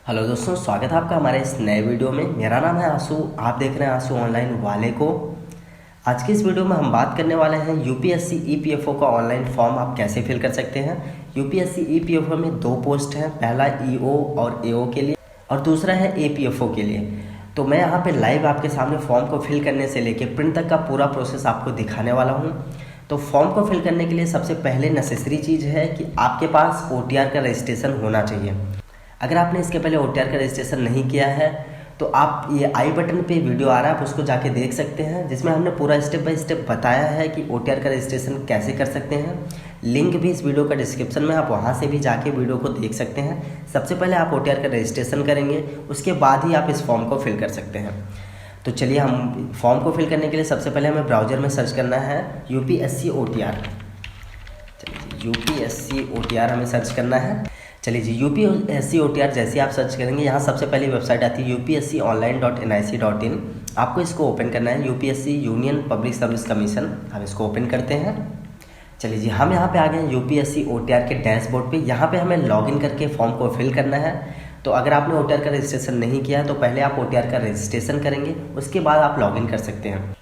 Hello दोस्तों, स्वागत है आपका हमारे इस नए वीडियो में। मेरा नाम है आशु, आप देख रहे हैं आशु ऑनलाइन वाले को। आज की इस वीडियो में हम बात करने वाले हैं यूपीएससी ईपीएफओ का ऑनलाइन फॉर्म आप कैसे फिल कर सकते हैं। यूपीएससी ईपीएफओ में दो पोस्ट हैं, पहला ईओ और एओ के लिए और दूसरा है एपीएफओ के लिए। तो मैं यहाँ पे लाइव आपके सामने फॉर्म को फिल करने से लेकर प्रिंट तक का पूरा प्रोसेस आपको दिखाने वाला हूँ। तो फॉर्म को फिल करने के लिए सबसे पहले नेसेसरी चीज़ है कि आपके पास ओटीआर का रजिस्ट्रेशन होना चाहिए। अगर आपने इसके पहले ओटीआर का रजिस्ट्रेशन नहीं किया है तो आप ये आई बटन पे वीडियो आ रहा है, आप उसको जाके देख सकते हैं, जिसमें हमने पूरा स्टेप बाय स्टेप बताया है कि ओटीआर का रजिस्ट्रेशन कैसे कर सकते हैं। लिंक भी इस वीडियो का डिस्क्रिप्शन में, आप वहां से भी जाके वीडियो को देख सकते हैं। सबसे पहले आप ओटीआर का रजिस्ट्रेशन करेंगे, उसके बाद ही आप इस फॉर्म को फिल कर सकते हैं। तो चलिए, हम फॉर्म को फिल करने के लिए सबसे पहले हमें ब्राउजर में सर्च करना है यूपीएससी ओटीआर। चलिए, यूपीएससी ओटीआर हमें सर्च करना है। चलिए जी, यूपीएससी ओटीआर जैसे आप सर्च करेंगे, यहाँ सबसे पहली वेबसाइट आती है upsconline.nic.in। आपको इसको ओपन करना है, UPSC union public service commission. हम इसको ओपन करते हैं। चलिए जी, हम यहाँ पे आ गए हैं यूपीएससी ओटीआर के डैशबोर्ड पे। यहाँ पे हमें लॉगिन करके फॉर्म को फिल करना है। तो अगर आपने ओटीआर का रजिस्ट्रेशन नहीं किया है तो पहले आप ओटीआर का रजिस्ट्रेशन करेंगे, उसके बाद आप लॉगिन कर सकते हैं।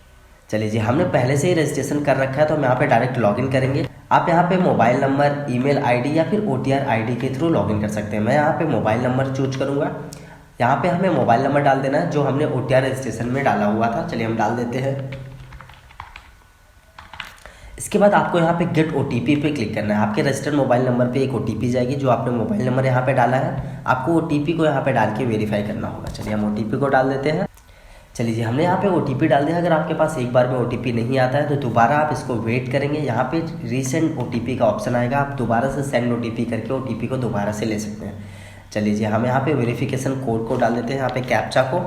चलिए जी, हमने पहले से ही रजिस्ट्रेशन कर रखा है तो हम यहाँ पे डायरेक्ट लॉगिन करेंगे। आप यहाँ पे मोबाइल नंबर, ईमेल आईडी या फिर ओटीआर आईडी के थ्रू लॉगिन कर सकते हैं। मैं यहाँ पे मोबाइल नंबर चूज करूँगा। यहाँ पे हमें मोबाइल नंबर डाल देना है जो हमने ओटीआर रजिस्ट्रेशन में डाला हुआ था। चलिए हम डाल देते हैं। इसके बाद आपको यहाँ पे गेट ओटीपी पे क्लिक करना है। आपके रजिस्टर्ड मोबाइल नंबर पे एक ओटीपी जाएगी, जो आपने मोबाइल नंबर यहाँ पे डाला है, आपको ओटीपी को यहाँ पे डाल के वेरीफाई करना होगा। चलिए हम ओटीपी को डाल देते हैं। चलिए जी, हमने यहाँ पे ओटीपी डाल दिया। अगर आपके पास एक बार में ओटीपी नहीं आता है तो दोबारा आप इसको वेट करेंगे। यहाँ पे रीसेंड ओटीपी का ऑप्शन आएगा, आप दोबारा से सेंड ओटीपी करके ओटीपी को दोबारा से ले सकते हैं। चलिए जी, हम यहाँ पे वेरिफिकेशन कोड को डाल देते हैं, यहाँ पे कैप्चा को।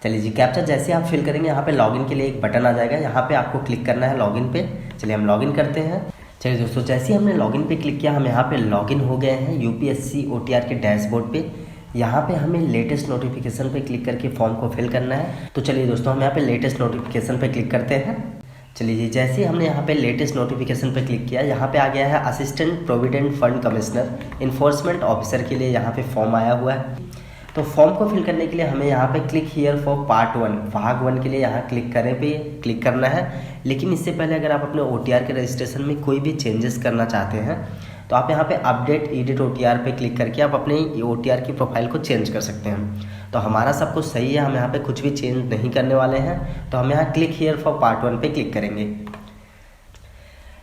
चलिए जी, कैप्चा जैसे आप फिल करेंगे, यहाँ पे लॉगिन के लिए एक बटन आ जाएगा, यहाँ पे आपको क्लिक करना है लॉगिन पे। चलिए हम लॉगिन करते हैं। चलिए दोस्तों, जैसे ही हमने लॉगिन पे क्लिक किया, हम यहाँ पे लॉगिन हो गए हैं यूपीएससी ओटीआर के डैशबोर्ड पे। यहाँ पे हमें लेटेस्ट नोटिफिकेशन पे क्लिक करके फॉर्म को फिल करना है। तो चलिए दोस्तों, हम यहाँ पे लेटेस्ट नोटिफिकेशन पे क्लिक करते हैं। चलिए जी, जैसे ही हमने यहाँ पे लेटेस्ट नोटिफिकेशन पे क्लिक किया, यहाँ पे आ गया है assistant provident fund commissioner enforcement officer के लिए यहाँ पे फॉर्म आया हुआ है। तो फॉर्म को फिल करने के लिए हमें यहाँ पे क्लिक हियर फॉर पार्ट 1, भाग 1 के लिए यहाँ क्लिक करें पे क्लिक करना है। लेकिन इससे पहले अगर आप अपने ओटीआर के रजिस्ट्रेशन में कोई भी चेंजेस करना चाहते हैं तो आप यहाँ पे अपडेट एडिट ओटीआर पे क्लिक करके आप अपने ओटीआर की प्रोफाइल को चेंज कर सकते हैं। तो हमारा सब कुछ सही है, हम यहाँ पे कुछ भी चेंज नहीं करने वाले हैं। तो हम यहाँ क्लिक हियर फॉर पार्ट 1 पे क्लिक करेंगे।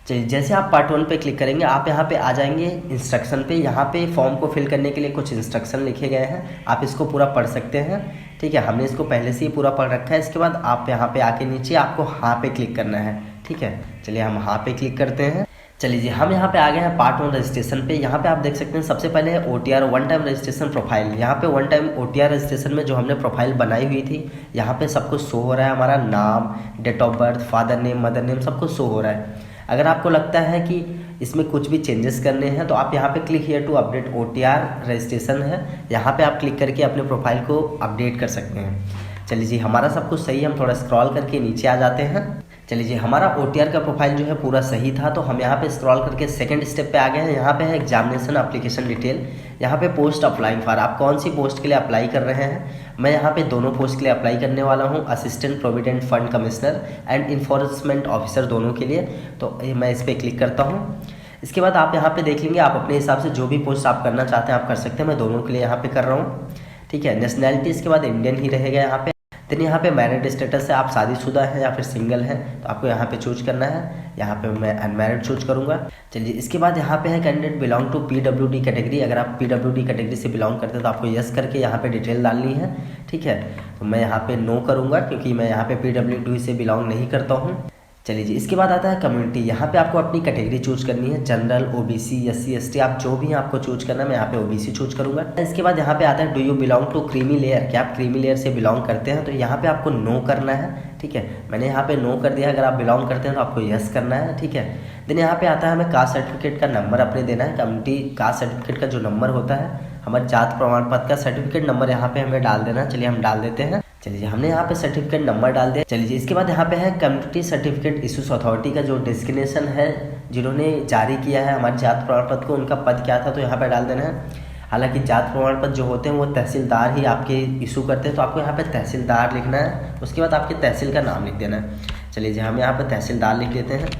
चलिए, जैसे आप पार्ट 1 पे क्लिक करेंगे, आप यहाँ पे आ जाएंगे इंस्ट्रक्शन पे। यहाँ पे फॉर्म को फिल करने के लिए कुछ इंस्ट्रक्शन लिखे गए हैं, आप इसको पूरा पढ़ सकते हैं। ठीक है, हमने इसको पहले से ही पूरा पढ़ रखा है। इसके बाद आप यहाँ पे आके नीचे आपको हाँ पे क्लिक करना है। ठीक है, चलिए हम हाँ पे क्लिक करते हैं। चलिए जी, हम यहाँ पे आ गए हैं पार्ट 1 रजिस्ट्रेशन पे। यहाँ पे आप देख सकते हैं सबसे पहले है OTR one time registration profile. यहाँ पे वन टाइम ओटीआर रजिस्ट्रेशन में जो हमने प्रोफाइल बनाई हुई थी, यहाँ पे सब कुछ शो हो रहा है। हमारा नाम, date of birth, father name, mother name, सब कुछ शो हो रहा है। अगर आपको लगता है कि इसमें कुछ भी चेंजेस करने हैं तो आप यहाँ पे click here to update OTR registration है, यहाँ पे आप क्लिक करके अपने प्रोफाइल को अपडेट कर सकते हैं। चलिए जी, हमारा सब कुछ सही है। हम थोड़ा स्क्रॉल करके नीचे आ जाते हैं। चलिए जी, हमारा ओटीआर का प्रोफाइल जो है पूरा सही था, तो हम यहाँ पे स्क्रॉल करके सेकंड स्टेप पे आ गए हैं। यहाँ पे है एग्जामिनेशन एप्लीकेशन डिटेल। यहाँ पे पोस्ट अप्लाइंग फॉर, आप कौन सी पोस्ट के लिए अप्लाई कर रहे हैं। मैं यहाँ पे दोनों पोस्ट के लिए अप्लाई करने वाला हूँ, assistant provident fund commissioner and enforcement officer, दोनों के लिए। तो मैं इस पर क्लिक करता हूँ। इसके बाद आप यहाँ पे देख लेंगे, आप अपने हिसाब से जो भी पोस्ट आप करना चाहते हैं आप कर सकते हैं। मैं दोनों के लिए यहाँ पे कर रहा हूँ। ठीक है, नेशनैलिटी इसके बाद इंडियन ही रहेगा यहाँ पे। देन यहाँ पे मैरिड स्टेटस है, आप शादीशुदा हैं या फिर सिंगल हैं, तो आपको यहाँ पे चूज करना है। यहाँ पे मैं अनमैरिड चूज करूँगा। चलिए, इसके बाद यहाँ पे है candidate belong to PWD category. अगर आप पीडब्ल्यूडी कैटेगरी से बिलोंग करते हैं तो आपको यस करके यहाँ पे डिटेल डालनी है। ठीक है, तो मैं यहाँ पे नो करूँगा क्योंकि मैं यहाँ पे पीडब्ल्यूडी से बिलोंग नहीं करता हूँ। चलिए जी, इसके बाद आता है कम्युनिटी। यहाँ पे आपको अपनी कैटेगरी चूज करनी है, जनरल, ओबीसी, एससी, एसटी, आप जो भी आपको चूज करना है। मैं यहाँ पे ओबीसी चूज करूँगा। इसके बाद यहाँ पे आता है do you belong to creamy layer, क्या आप क्रीमी लेयर से बिलोंग करते हैं, तो यहाँ पे आपको नो करना है। ठीक है, मैंने यहाँ पे नो कर दिया। अगर आप बिलोंग करते हैं तो आपको यस करना है। ठीक है, देन यहाँ पे आता है हमें कास्ट सर्टिफिकेट का नंबर अपने देना है। कम्युनिटी कास्ट सर्टिफिकेट का जो नंबर होता है, हमारे जात प्रमाण पत्र का सर्टिफिकेट नंबर यहाँ पे हमें डाल देना है। चलिए हम डाल देते हैं। चलिए, हमने यहाँ पे सर्टिफिकेट नंबर डाल दिया। चलिए, इसके बाद यहाँ पे है कम्युनिटी सर्टिफिकेट इशूज अथॉरिटी का जो डेस्टिनेशन है, जिन्होंने जारी किया है हमारे जात प्रमाण पत्र को, उनका पद क्या था, तो यहाँ पे डाल देना है। हालांकि जात प्रमाण पत्र जो होते हैं वो तहसीलदार ही आपके इशू करते हैं, तो आपको यहाँ पे तहसीलदार लिखना है। उसके बाद आपके तहसील का नाम लिख देना है। चलिए जी हम यहाँ पे तहसीलदार लिख देते हैं।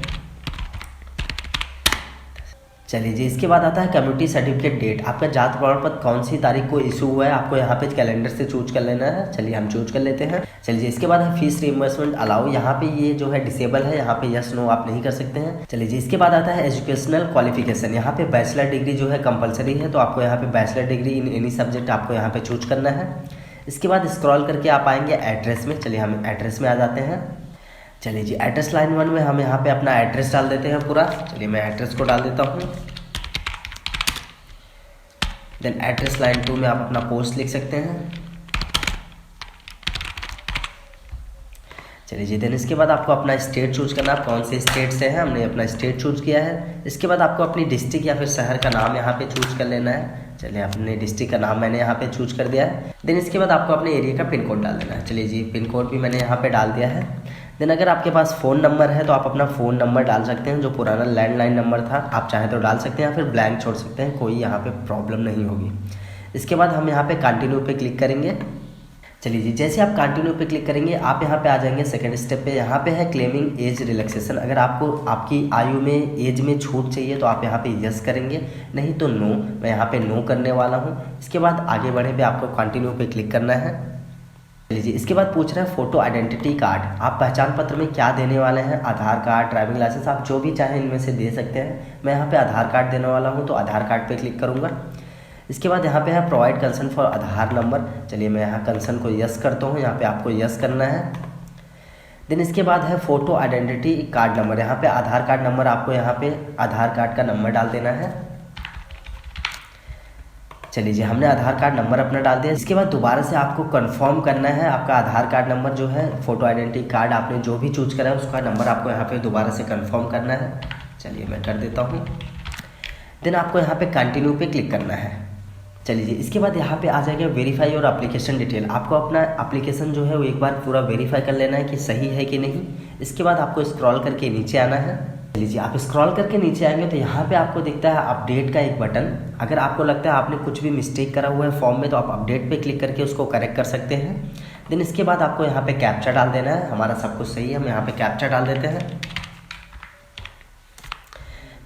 चलिए जी इसके बाद आता है कम्युनिटी सर्टिफिकेट डेट। आपका जात प्रमाण पत्र कौन सी तारीख को इशू हुआ है, आपको यहाँ पे कैलेंडर से चूज कर लेना है। चलिए हम चूज कर लेते हैं। चलिए जी इसके बाद है फीस रिइंबर्समेंट अलाउ। यहाँ पे ये जो है डिसेबल है, यहाँ पे यस नो आप नहीं कर सकते हैं। चलिए जी इसके बाद आता है एजुकेशनल क्वालिफिकेशन। यहाँ पे बैचलर डिग्री जो है कंपलसरी है, तो आपको यहाँ पे bachelor degree in any subject आपको यहाँ पे चूज करना है। इसके बाद स्क्रॉल करके आप आएंगे एड्रेस में। चलिए हम एड्रेस में आ जाते हैं। चलिए जी एड्रेस लाइन 1 में हम यहाँ पे अपना एड्रेस डाल देते हैं पूरा। चलिए मैं एड्रेस को डाल देता हूँ। देन एड्रेस लाइन 2 में आप अपना पोस्ट लिख सकते हैं। चलिए जी देन इसके बाद आपको अपना स्टेट चूज करना है, आप कौन से स्टेट से हैं। हमने अपना स्टेट चूज किया है। इसके बाद आपको अपनी डिस्ट्रिक्ट या फिर शहर का नाम यहाँ पे चूज कर लेना है। चलिए अपने डिस्ट्रिक्ट का नाम मैंने यहाँ पे चूज कर दिया है। देन इसके बाद आपको अपने एरिया का पिन कोड डाल देना है। चलिए जी पिन कोड भी मैंने यहाँ पे डाल दिया है। देन अगर आपके पास फ़ोन नंबर है तो आप अपना फ़ोन नंबर डाल सकते हैं, जो पुराना लैंडलाइन नंबर था आप चाहें तो डाल सकते हैं, या फिर ब्लैंक छोड़ सकते हैं, कोई यहाँ पे प्रॉब्लम नहीं होगी। इसके बाद हम यहाँ पे कंटिन्यू पे क्लिक करेंगे। चलिए जी जैसे आप कंटिन्यू पे क्लिक करेंगे आप यहाँ पे आ जाएंगे सेकंड स्टेप पे। यहाँ पे है क्लेमिंग एज रिलैक्सेशन। अगर आपको आपकी आयु में एज में छूट चाहिए तो आप यहाँ पे यस करेंगे, नहीं तो नो। मैं यहाँ पे नो करने वाला हूँ। इसके बाद आगे बढ़े पे आपको कंटिन्यू पे क्लिक करना है। चलिए जी इसके बाद पूछ रहा है फोटो आइडेंटिटी कार्ड। आप पहचान पत्र में क्या देने वाले हैं, आधार कार्ड, ड्राइविंग लाइसेंस, आप जो भी चाहें इनमें से दे सकते हैं। मैं यहाँ पे आधार कार्ड देने वाला हूँ तो आधार कार्ड पे क्लिक करूँगा। इसके बाद यहाँ पे है provide concern for Aadhaar number. चलिए मैं यहाँ कंसर्न को यस करता हूँ, यहाँ पे आपको यस करना है। देन इसके बाद है फोटो आइडेंटिटी कार्ड नंबर। यहाँ पे आधार कार्ड नंबर आपको यहाँ पे आधार कार्ड का नंबर डाल देना है। चलिए जी हमने आधार कार्ड नंबर अपना डाल दिया। इसके बाद दोबारा से आपको कंफर्म करना है आपका आधार कार्ड नंबर जो है, फोटो आइडेंटिटी कार्ड आपने जो भी चूज करा है उसका नंबर आपको यहाँ पे दोबारा से कंफर्म करना है। चलिए मैं कर देता हूँ। देन आपको यहाँ पे कंटिन्यू पे क्लिक करना है। चलिए जी इसके बाद यहाँ पे आ जाएगा वेरीफाई और एप्लीकेशन डिटेल। आपको अपना एप्लीकेशन जो है वो एक बार पूरा वेरीफाई कर लेना है कि सही है कि नहीं। इसके बाद आपको स्क्रॉल करके नीचे आना है। चलिए जी आप स्क्रॉल करके नीचे आएंगे तो यहाँ पे आपको दिखता है अपडेट का एक बटन। अगर आपको लगता है आपने कुछ भी मिस्टेक करा हुआ है फॉर्म में तो आप अपडेट पे क्लिक करके उसको करेक्ट कर सकते हैं। देन इसके बाद आपको यहाँ पे कैप्चा डाल देना है। हमारा सब कुछ सही है, हम यहाँ पे कैप्चा डाल देते हैं।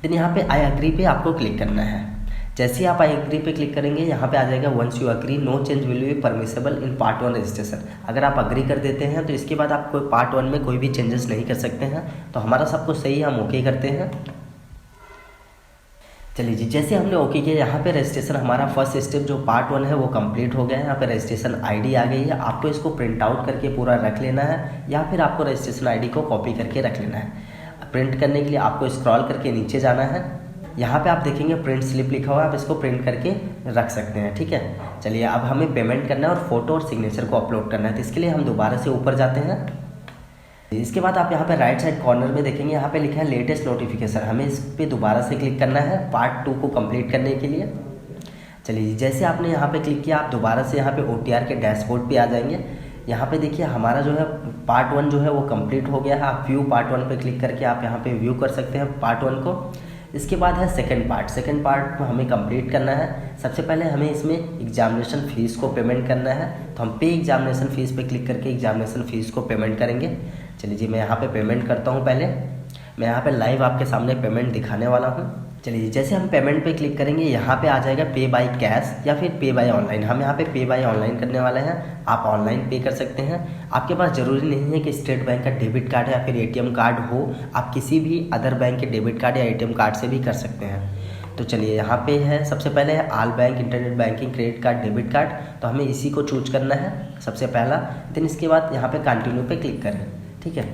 देन यहाँ पे आई एग्री पे आपको क्लिक करना है। जैसे ही आप आई एग्री पे क्लिक करेंगे यहाँ पे आ जाएगा once you agree no change will be permissible in part 1 registration. अगर आप अग्री कर देते हैं तो इसके बाद आप कोई पार्ट 1 में कोई भी चेंजेस नहीं कर सकते हैं। तो हमारा सब कुछ सही है, हम ओके करते हैं। चलिए जी जैसे हमने ओके किया यहाँ पे रजिस्ट्रेशन हमारा फर्स्ट स्टेप जो पार्ट 1 है वो कंप्लीट हो गया है। यहाँ पे रजिस्ट्रेशन आईडी आ गई है। आपको इसको प्रिंट आउट करके पूरा रख लेना है, या फिर आपको रजिस्ट्रेशन आईडी को कॉपी करके रख लेना है। प्रिंट करने के लिए आपको स्क्रॉल करके नीचे जाना है। यहाँ पे आप देखेंगे प्रिंट स्लिप लिखा हुआ है, आप इसको प्रिंट करके रख सकते हैं। ठीक है। चलिए अब हमें पेमेंट करना है और फोटो और सिग्नेचर को अपलोड करना है, तो इसके लिए हम दोबारा से ऊपर जाते हैं। इसके बाद आप यहाँ पे राइट साइड कॉर्नर में देखेंगे यहाँ पे लिखा है लेटेस्ट नोटिफिकेशन। हमें इस पर दोबारा से क्लिक करना है पार्ट 2 को कंप्लीट करने के लिए। चलिए जैसे आपने यहाँ पे क्लिक किया आप दोबारा से यहाँ पे OTR के डैशबोर्ड पे आ जाएंगे। यहाँ पे देखिए हमारा जो है पार्ट 1 जो है वो कंप्लीट हो गया है। आप व्यू पार्ट 1 पे क्लिक करके आप यहाँ पे व्यू कर सकते हैं पार्ट 1 को। इसके बाद है सेकंड पार्ट को हमें कंप्लीट करना है। सबसे पहले हमें इसमें एग्जामिनेशन फ़ीस को पेमेंट करना है, तो हम पे एग्जामिनेशन फ़ीस पे क्लिक करके एग्जामिनेशन फ़ीस को पेमेंट करेंगे। चलिए जी मैं यहाँ पे पेमेंट करता हूँ। पहले मैं यहाँ पे लाइव आपके सामने पेमेंट दिखाने वाला हूँ। चलिए जैसे हम पेमेंट पे क्लिक करेंगे यहाँ पे आ जाएगा पे बाय कैश या फिर पे बाय ऑनलाइन। हम यहाँ पे पे बाय ऑनलाइन करने वाले हैं, आप ऑनलाइन पे कर सकते हैं। आपके पास ज़रूरी नहीं है कि स्टेट बैंक का डेबिट कार्ड या फिर ATM कार्ड हो, आप किसी भी अदर बैंक के डेबिट कार्ड या ATM कार्ड से भी कर सकते हैं। तो चलिए यहाँ पे है सबसे पहले है all bank internet banking credit card debit card, तो हमें इसी को चूज करना है सबसे पहला। देन इसके बाद यहाँ पे कंटिन्यू पे क्लिक करें। ठीक है।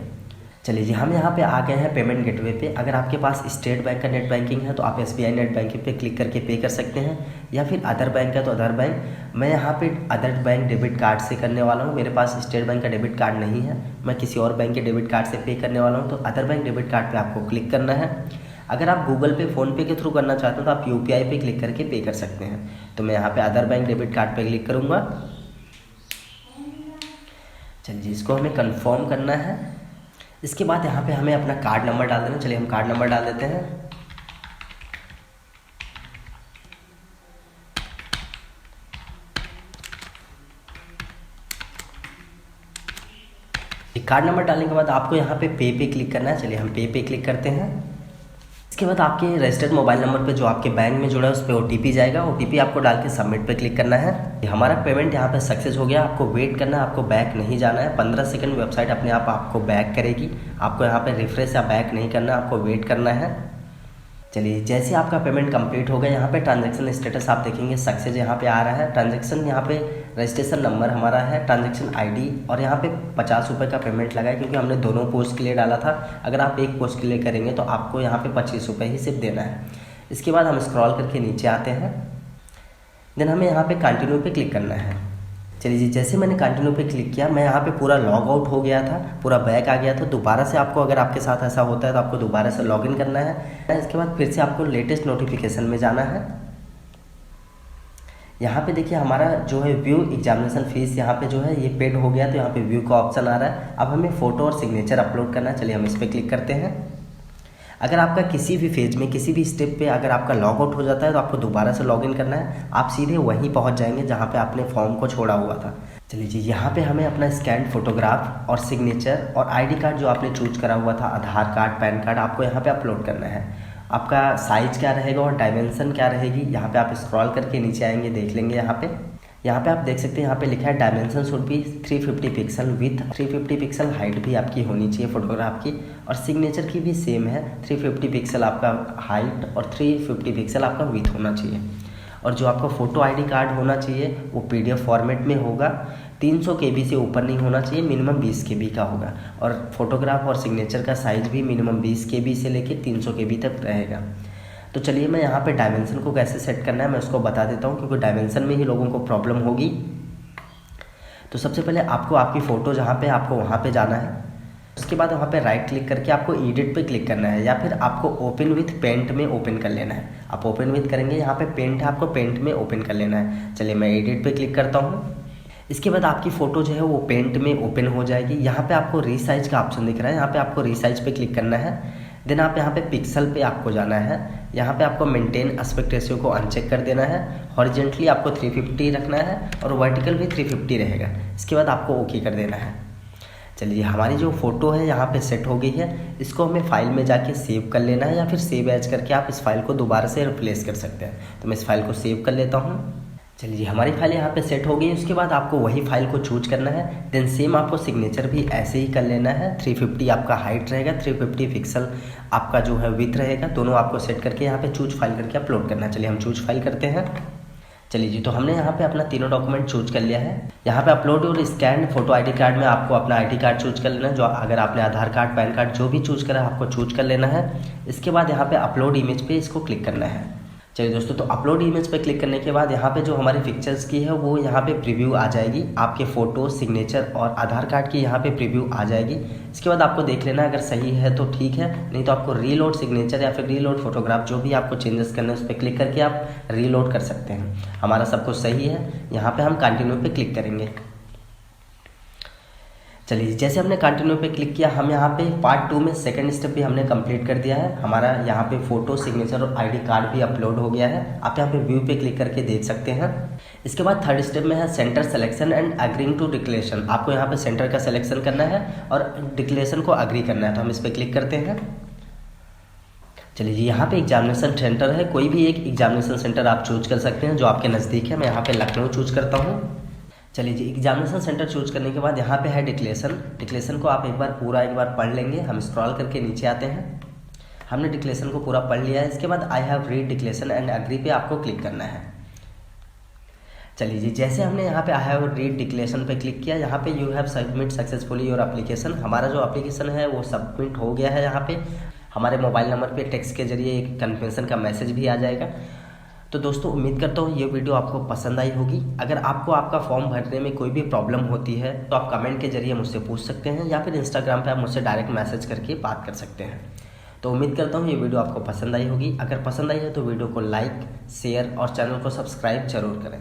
चलिए जी हम यहाँ पे आ गए हैं पेमेंट गेटवे पे। अगर आपके पास स्टेट बैंक का नेट बैंकिंग है तो आप SBI नेट बैंकिंग पे क्लिक करके पे कर सकते हैं, या फिर अदर बैंक का तो अदर बैंक। मैं यहाँ पे अदर बैंक डेबिट कार्ड से करने वाला हूँ। मेरे पास स्टेट बैंक का डेबिट कार्ड नहीं है, मैं किसी और बैंक के डेबिट कार्ड से पे करने वाला हूँ। तो अदर बैंक डेबिट कार्ड पर आपको क्लिक करना है। अगर आप गूगल पे, फ़ोनपे के थ्रू करना चाहते हो तो आप UPI पे क्लिक करके पे कर सकते हैं। तो मैं यहाँ पे अदर बैंक डेबिट कार्ड पे क्लिक करूँगा। चलिए इसको हमें कंफर्म करना है। इसके बाद यहाँ पे हमें अपना कार्ड नंबर डाल देना। चलिए हम कार्ड नंबर डाल देते हैं। कार्ड नंबर डालने के बाद आपको यहाँ पे क्लिक करना है। चलिए हम पे क्लिक करते हैं। इसके बाद आपके रजिस्टर्ड मोबाइल नंबर पे जो आपके बैंक में जुड़ा है उस पर OTP जाएगा। OTP आपको डाल के सबमिट पे क्लिक करना है। हमारा पेमेंट यहाँ पे सक्सेस हो गया। आपको वेट करना है, आपको बैक नहीं जाना है। 15 सेकंड वेबसाइट अपने आप आपको बैक करेगी। आपको यहाँ पे रिफ्रेश या बैक नहीं करना, आपको वेट करना है। चलिए जैसे आपका पेमेंट कंप्लीट हो गया, यहाँ पे ट्रांजैक्शन स्टेटस आप देखेंगे सक्सेस यहाँ पे आ रहा है। ट्रांजैक्शन यहाँ पे रजिस्ट्रेशन नंबर हमारा है, ट्रांजैक्शन ID और यहाँ पे 50 रुपये का पेमेंट लगा है क्योंकि हमने दोनों पोस्ट के लिए डाला था। अगर आप एक पोस्ट के लिए करेंगे तो आपको यहाँ पे 25 रुपये ही सिर्फ देना है। इसके बाद हम स्क्रॉल करके नीचे आते हैं। देन हमें यहाँ पे कंटिन्यू पे क्लिक करना है। चलिए जी, जैसे मैंने कंटिन्यू पे क्लिक किया, मैं यहाँ पे पूरा लॉग आउट हो गया था, पूरा बैक आ गया था। दोबारा से आपको, अगर आपके साथ ऐसा होता है तो आपको दोबारा से लॉगिन करना है। इसके बाद फिर से आपको लेटेस्ट नोटिफिकेशन में जाना है। यहाँ पे देखिए हमारा जो है व्यू एग्जामिनेशन फीस यहाँ पे जो है ये पेड हो गया, तो यहाँ पे व्यू का ऑप्शन आ रहा है। अब हमें फ़ोटो और सिग्नेचर अपलोड करना है। चलिए हम इस पर क्लिक करते हैं। अगर आपका किसी भी फेज में, किसी भी स्टेप पे अगर आपका लॉग आउट हो जाता है तो आपको दोबारा से लॉगिन करना है। आप सीधे वहीं पहुंच जाएंगे जहां पे आपने फॉर्म को छोड़ा हुआ था। चलिए जी, यहाँ पे हमें अपना स्कैन फोटोग्राफ और सिग्नेचर और ID कार्ड जो आपने चूज करा हुआ था, आधार कार्ड, पैन कार्ड, आपको यहाँ पे अपलोड करना है। आपका साइज क्या रहेगा और डायमेंशन क्या रहेगी, यहाँ पे आप स्क्रॉल करके नीचे आएंगे, देख लेंगे। यहाँ पे आप देख सकते हैं, यहाँ पे लिखा है dimension should be 350 pixel with 350 pixel height भी आपकी होनी चाहिए फोटोग्राफ की, और सिग्नेचर की भी सेम है, 350 पिक्सल आपका हाइट और 350 पिक्सल आपका विथ होना चाहिए। और जो आपका फ़ोटो ID कार्ड होना चाहिए वो PDF फॉर्मेट में होगा, 300 KB से ऊपर नहीं होना चाहिए, मिनिमम 20 KB का होगा। और फोटोग्राफ और सिग्नेचर का साइज़ भी मिनिमम 20 KB से लेके 300 KB तक रहेगा। तो चलिए मैं यहाँ पे डायमेंशन को कैसे सेट करना है मैं उसको बता देता हूँ, क्योंकि डायमेंशन में ही लोगों को प्रॉब्लम होगी। तो सबसे पहले आपको आपकी फ़ोटो जहाँ पे, आपको वहाँ पे जाना है। उसके बाद वहाँ पे राइट क्लिक करके आपको एडिट पे क्लिक करना है, या फिर आपको ओपन विथ पेंट में ओपन कर लेना है। आप ओपन विथ करेंगे, यहाँ पे पेंट है, आपको पेंट में ओपन कर लेना है। चलिए मैं एडिट पे क्लिक करता हूँ। इसके बाद आपकी फ़ोटो जो है वो पेंट में ओपन हो जाएगी। यहाँ पे आपको रीसाइज का ऑप्शन दिख रहा है, यहाँ पे आपको रीसाइज पे क्लिक करना है। देन आप यहाँ पे पिक्सल पे आपको जाना है। यहाँ पे आपको मेंटेन एस्पेक्ट रेशियो को अनचेक कर देना है। हॉरिजेंटली आपको 350 रखना है और वर्टिकल भी 350 रहेगा। इसके बाद आपको ओके कर देना है। चलिए हमारी जो फ़ोटो है यहाँ पे सेट हो गई है। इसको हमें फाइल में जाके सेव कर लेना है, या फिर सेव एज करके आप इस फाइल को दोबारा से रिप्लेस कर सकते हैं। तो मैं इस फाइल को सेव कर लेता हूँ। चलिए हमारी फाइल यहाँ पे सेट हो गई। उसके बाद आपको वही फाइल को चूज करना है। देन सेम आपको सिग्नेचर भी ऐसे ही कर लेना है। 350 आपका हाइट रहेगा, 350 पिक्सल आपका जो है विथ रहेगा। दोनों आपको सेट करके यहाँ पे चूज फाइल करके अपलोड करना है। चलिए हम चूज फाइल करते हैं। चलिए जी, तो हमने यहाँ पे अपना तीनों डॉक्यूमेंट चूज कर लिया है। यहाँ पे अपलोड और स्कैन फोटो ID कार्ड में आपको अपना ID कार्ड चूज कर लेना है। जो अगर आपने आधार कार्ड, पैन कार्ड जो भी चूज करा है आपको चूज कर लेना है। इसके बाद यहाँ पे अपलोड इमेज पे इसको क्लिक करना है। चलिए दोस्तों, तो अपलोड इमेज पे क्लिक करने के बाद यहाँ पे जो हमारी पिक्चर्स की है वो यहाँ पे प्रीव्यू आ जाएगी। आपके फ़ोटो, सिग्नेचर और आधार कार्ड की यहाँ पे प्रीव्यू आ जाएगी। इसके बाद आपको देख लेना, अगर सही है तो ठीक है, नहीं तो आपको रीलोड सिग्नेचर या फिर रीलोड फोटोग्राफ जो भी आपको चेंजेस करने हैं उस पर क्लिक करके आप रीलोड कर सकते हैं। हमारा सब कुछ सही है। यहाँ पर हम कंटिन्यू पे क्लिक करेंगे। चलिए जैसे हमने कंटिन्यू पे क्लिक किया, हम यहाँ पे पार्ट 2 में सेकंड स्टेप भी हमने कंप्लीट कर दिया है। हमारा यहाँ पे फ़ोटो, सिग्नेचर और ID कार्ड भी अपलोड हो गया है। आप यहाँ पे व्यू पे क्लिक करके देख सकते हैं। इसके बाद थर्ड स्टेप में है centre selection and agreeing to declaration. आपको यहाँ पे सेंटर का सिलेक्शन करना है और डिक्लेरेशन को अग्री करना है। तो हम इस पर क्लिक करते हैं। चलिए जी, यहाँ पे एग्जामिनेशन सेंटर है। कोई भी एक एग्जामिनेशन सेंटर आप चूज कर सकते हैं जो आपके नज़दीक है। मैं यहाँ पे लखनऊ चूज करता हूँ। चलिए जी, एग्जामिनेशन सेंटर चूज करने के बाद यहाँ पे है डिक्लेरेशन को आप एक बार पढ़ लेंगे। हम स्क्रॉल करके नीचे आते हैं। हमने डिक्लेरेशन को पूरा पढ़ लिया है। इसके बाद I have read declaration and agree पे आपको क्लिक करना है। चलिए जी, जैसे हमने यहाँ पे आई हैव रीड डिक्लेरेशन पे क्लिक किया, यहाँ पे you have submit successfully your application. हमारा जो एप्लीकेशन है वो सबमिट हो गया है। यहाँ पे हमारे मोबाइल नंबर पे टेक्स्ट के जरिए एक कन्फर्मेशन का मैसेज भी आ जाएगा। तो दोस्तों, उम्मीद करता हूँ ये वीडियो आपको पसंद आई होगी। अगर आपको आपका फॉर्म भरने में कोई भी प्रॉब्लम होती है तो आप कमेंट के जरिए मुझसे पूछ सकते हैं, या फिर इंस्टाग्राम पे आप मुझसे डायरेक्ट मैसेज करके बात कर सकते हैं। तो उम्मीद करता हूँ ये वीडियो आपको पसंद आई होगी। अगर पसंद आई है तो वीडियो को लाइक, शेयर और चैनल को सब्सक्राइब जरूर करें।